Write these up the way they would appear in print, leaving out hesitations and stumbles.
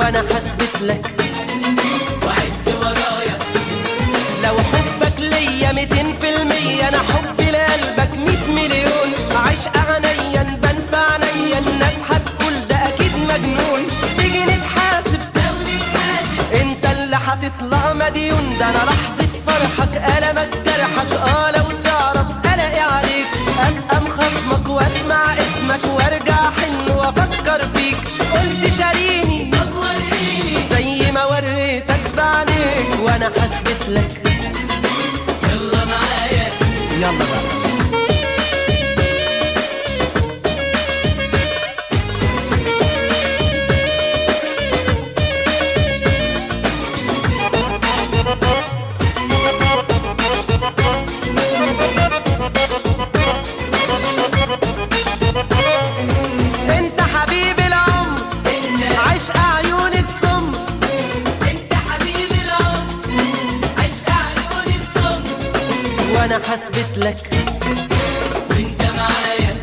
وانا حسبت لك وعد ورايا. لو حبك ليا 200%، انا حبي لقلبك 100 مليون. عشق عينيا بنفع عينيا، الناس هتقول ده اكيد مجنون. تيجي نتحاسب انت اللي هتطلع مديون. ده انا لحظة فرحك ألمك جرحك، لو تعرف قلقي عليك. ابقى مخصمك واسمع اسمك وارجع حن وافكر فيك. قلت شاريني طب وريني زي ما وريتك بعينيك، وانا حسبت لك. يلا معايا يلا بقى. وانا حسبت لك وانت معايا،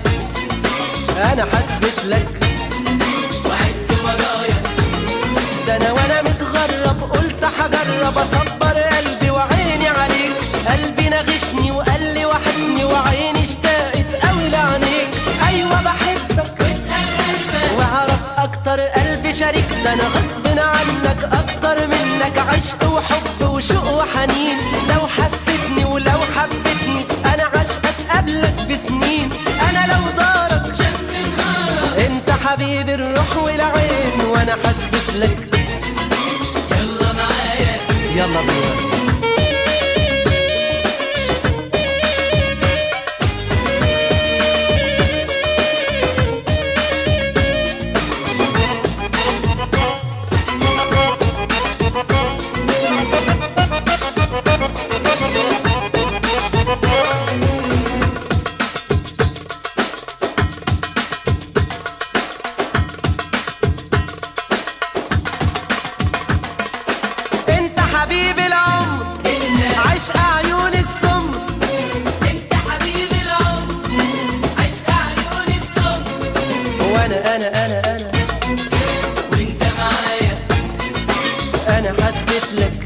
انا حسبت لك وعد ورايا. ده انا وانا متغرب قلت هجرب اصبر قلبي وعيني عليك. قلبي نغشني وقال لي وحشني، وعيني اشتاقت قوي لعينيك. ايوه بحبك واسال قلبك واعرف اكتر، قلبي شريك. ده انا غصب عنك اكتر منك، عشق وحب وشوق وحنين. لو حسيتني ولو حبيتني انا عشقك قبلك بسنين. انا لو دارك شمس نهارك، انت حبيب الروح والعين، وانا حسبت لك. يلا معايا يلا بينا. حبيب العمر عشق عيون السمر، انت حبيب العمر عشق عيون السمر. وانا انا وانت معايا، انا حسبت لك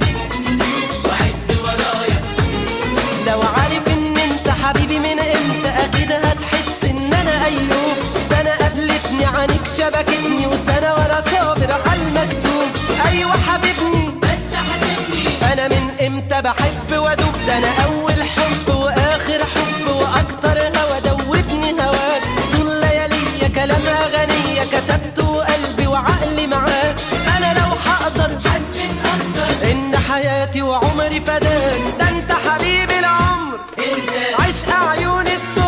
وعد ورايا. لو عارف ان انت حبيبي من امتى، اكيد هتحس ان انا ايوب. سنة قابلتني عنك شبكتني، وسنة ورا صابر على المكتوب. ايوه حبيبني انا من امتى بحب وادوب. ده انا اول حب واخر حب واكتر هوا. دوبني هواك طول ليالي، كلام اغانية كتبته قلبي وعقلي معاك. انا لو هقدر حسبت اقدر ان حياتي وعمري فداك. ده انت حبيب العمر، انت عشق عيون السمر.